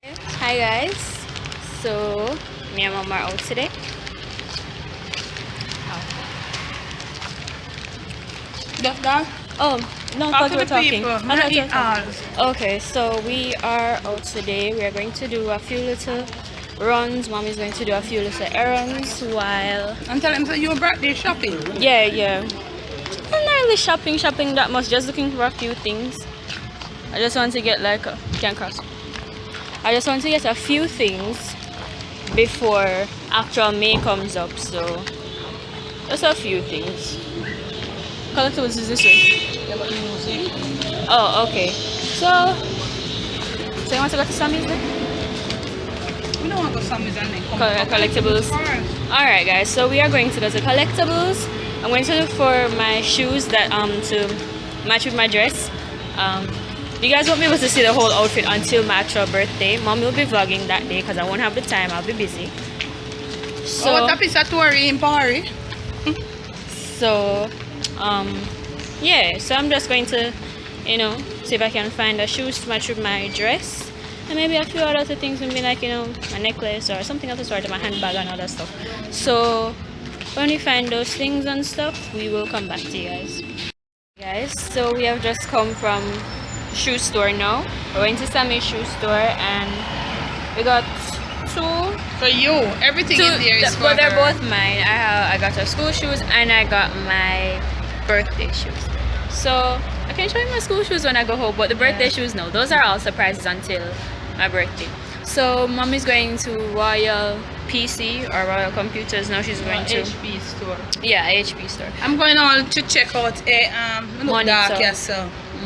Hi guys, so me and mom are out today. Just that? Oh no, Talk because to we're the talking. people. I Not thought you were eat talking. all. Okay, so we are out today. We are going to do a few little runs. Mom is going to do a few little errands while And tell them that you brought their shopping. yeah. I'm not really shopping that much. Just looking for a few things. I just want to get can't cross. I just want to get a few things before actual May comes up. So just a few things. Collectibles is this way. Oh, okay. So you want to go to Sammy's then? We don't want to go Sammy's and then come Collectibles. Alright guys, so we are going to go to collectibles. I'm going to look for my shoes that to match with my dress. You guys won't be able to see the whole outfit until my actual birthday. Mom will be vlogging that day because I won't have the time. I'll be busy. So what a piece of Tory in Paris. So yeah, so I'm just going to see if I can find a shoes to match with my dress and maybe a few other things, maybe like my necklace or something of the sort, my handbag and all that stuff. So when we find those things and stuff, we will come back to you guys. So we have just come from shoe store now. We're going to Sammy's shoe store and we got two. For you, everything in there is for but they're her. both mine. I got her school shoes and I got my birthday shoes. So I can show you my school shoes when I go home, but the birthday shoes, no, those are all surprises until my birthday. So mom is going to Royal PC or Royal Computers now. She's going to HP store. Yeah, HP store. I'm going on to check out a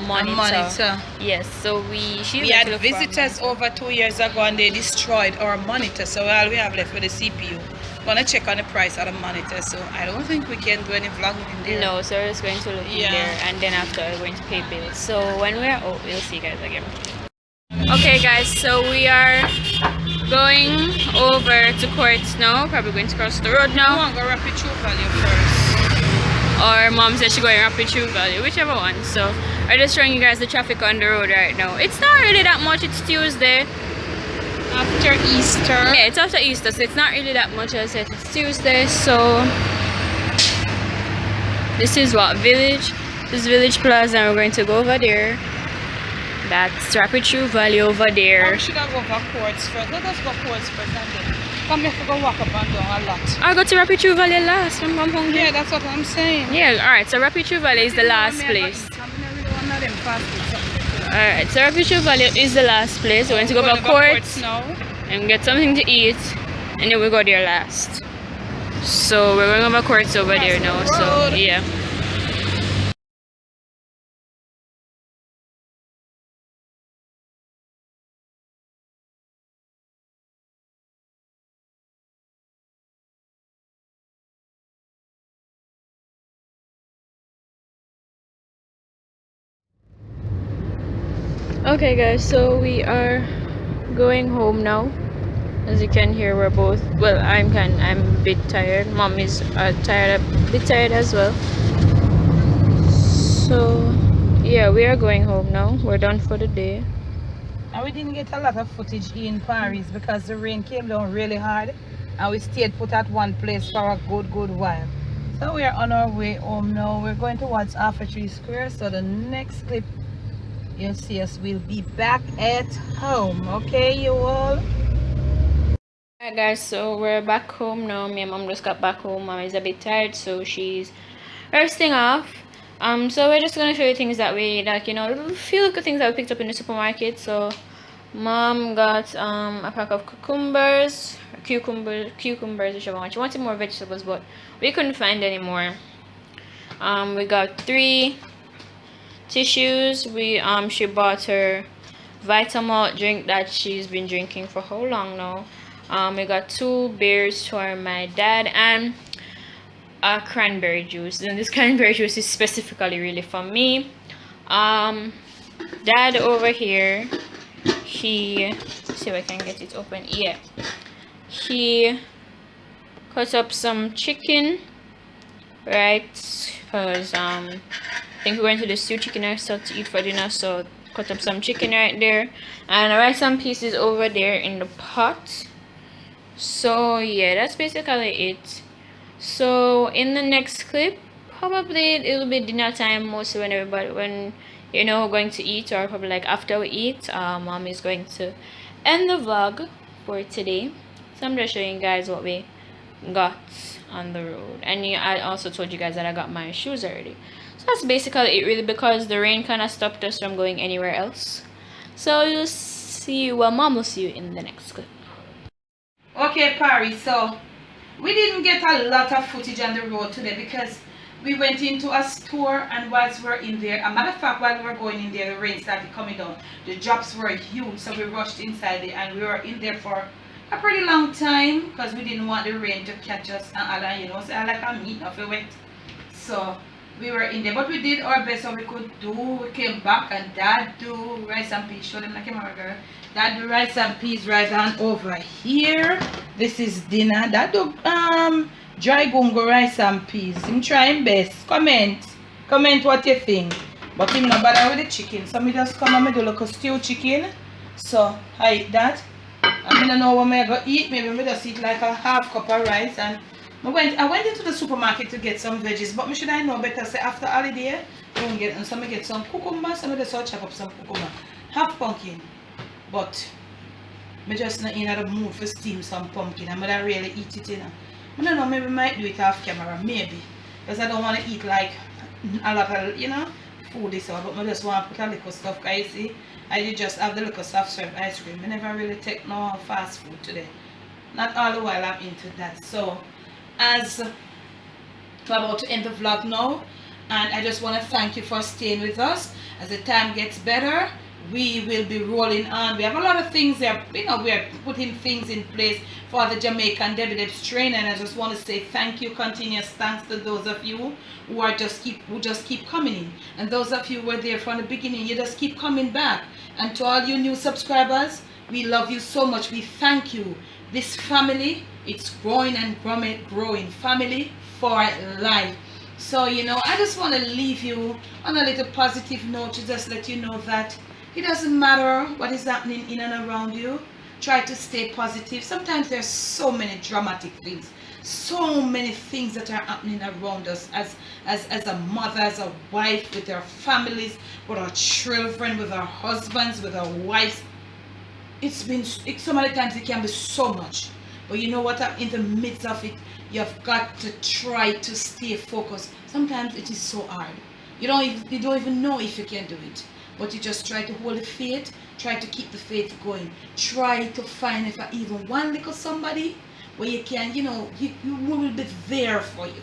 Monitor. Monitor. Yes, so we had visitors over 2 years ago and they destroyed our monitor, so all we have left with the CPU. Gonna check on the price of the monitor, so I don't think we can do any vlogging in there. No, so we're just going to look in there and then after we're going to pay bills. So when we're out, we'll see you guys again. Okay guys, so we are going over to Courts now. Probably going to cross the road now. I want to go Rapid True Value first. Or mom said she's going Rapid True Value, whichever one. So I'm just showing you guys the traffic on the road right now. It's not really that much, it's Tuesday. After Easter. Yeah, it's after Easter, so it's not really that much. As I said, it's Tuesday, so this is what Village. This is Village Plaza, and we're going to go over there. That's Rapid True Value over there. We should have go for Courts first. Let us go Courts first and then come here to go walk up and down a lot. I go to Rapid True Value last. I'm hungry. Yeah, that's what I'm saying. Yeah, alright, so Rapid True Value is the last place. Alright, so Rapid True Value is the last place. We're going to go back Courts now and get something to eat, and then we'll go there last. So we're going over Courts over there now, so yeah. Okay guys, so we are going home now. As you can hear, we're both, well, I'm a bit tired. Mom is a bit tired as well. So yeah, we are going home now. We're done for the day. And we didn't get a lot of footage in Paris because the rain came down really hard and we stayed put at one place for a good while. So we are on our way home now. We're going towards Half Tree Square, so the next clip you'll see us, we'll be back at home. Okay, you all? Alright guys, so we're back home now. Me and mom just got back home. Mom is a bit tired, so she's resting off. So we're just gonna show you things that we a few good things that we picked up in the supermarket. So mom got a pack of cucumbers, whichever one. She wanted more vegetables, but we couldn't find any more. We got 3 tissues. She bought her Vitamalt drink that she's been drinking for how long now. We got 2 beers for my dad and a cranberry juice, and this cranberry juice is specifically really for me. Dad over here, let's see if I can get it open. Yeah, he cut up some chicken, right? Because I think we're going to do stew chicken I start to eat for dinner, so cut up some chicken right there, and rice and peas is over there in the pot. So yeah, that's basically it. So in the next clip, probably it'll be dinner time, mostly when everybody, when we're going to eat, or probably like after we eat. Mom is going to end the vlog for today. So I'm just showing you guys what we got on the road. And yeah, I also told you guys that I got my shoes already. So that's basically it, really, because the rain kind of stopped us from going anywhere else. So you'll see, well, Mom will see you in the next clip. Okay, Paris, so we didn't get a lot of footage on the road today because we went into a store, and whilst we're in there, a matter of fact, while we were going in there, the rain started coming down. The drops were huge, so we rushed inside there, and we were in there for a pretty long time because we didn't want the rain to catch us and all that, you know. So I like a meat of it wet. So we were in there, but we did our best what we could do. We came back, and Dad do rice and peas. Show them the camera, girl. Dad do rice and peas right on over here. This is dinner. Dad do dry gungo rice and peas. I'm trying best. Comment what you think. But him not bother with the chicken. So me just come and me do like a stew chicken. So I eat that. I don't know what I'm going to eat. Maybe I just eat like a half cup of rice. And I went into the supermarket to get some veggies. But me should I know better say after holiday, I won't get, and so I get some cucumber. So I just chop up some cucumber. Half pumpkin. But I just not in the mood for steam some pumpkin. I'm going to really eat it, you know. I don't know, maybe I might do it off camera. Maybe. Because I don't want to eat like a lot of, you know, food this hour. But I just want to put a little stuff. Because you see, I did just have the little soft serve ice cream. I never really take no fast food today. Not all the while I'm into that. So, as we're about to end the vlog now, and I just want to thank you for staying with us. As the time gets better, we will be rolling on. We have a lot of things there, you know, we're putting things in place for the Jamaican Debbie Debs train, and I just want to say thank you, continuous thanks to those of you who just keep coming in, and those of you who were there from the beginning, you just keep coming back. And to all you new subscribers, we love you so much. We thank you. This family, it's growing and growing. Family for life. So, you know, I just want to leave you on a little positive note to just let you know that it doesn't matter what is happening in and around you. Try to stay positive. Sometimes there's so many dramatic things, so many things that are happening around us as a mother, as a wife, with our families, with our children, with our husbands, with our wives. So many times it can be so much. But you know what? In the midst of it, you've got to try to stay focused. Sometimes it is so hard. You don't even know if you can do it. But you just try to hold the faith, try to keep the faith going. Try to find if even one little somebody where you can, you know, you will be there for you.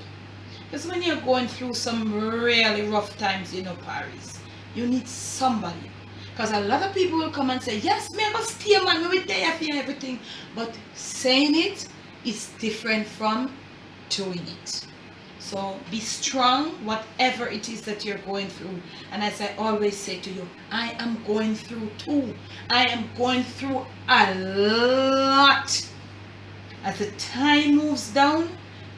Because when you're going through some really rough times, you know, Paris, you need somebody. Because a lot of people will come and say, yes, me I must stay, man, we will there for everything. But saying it is different from doing it. So be strong, whatever it is that you're going through. And as I always say to you, I am going through too. I am going through a lot. As the time moves down,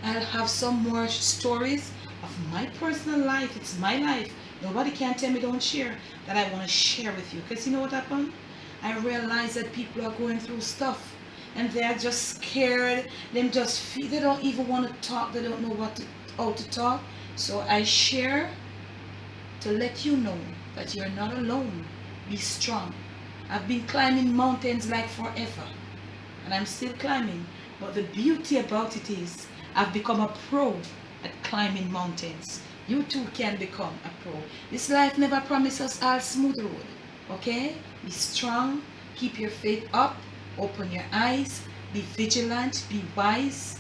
I'll have some more stories of my personal life. It's my life. Nobody can tell me don't share, that I want to share with you. Because you know what happened? I realize that people are going through stuff. And they're just scared. They don't even want to talk. They don't know how to talk. So I share to let you know that you're not alone. Be strong. I've been climbing mountains like forever, and I'm still climbing. But the beauty about it is I've become a pro at climbing mountains. You too can become a pro. This life never promises a smooth road. Okay? Be strong. Keep your faith up. Open your eyes. Be vigilant. Be wise.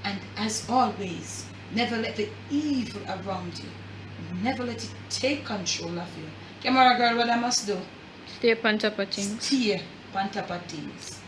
And as always, never let the evil around you, never let it take control of you. Camera girl, what I must do? Stay on top of things. Stay on top of things.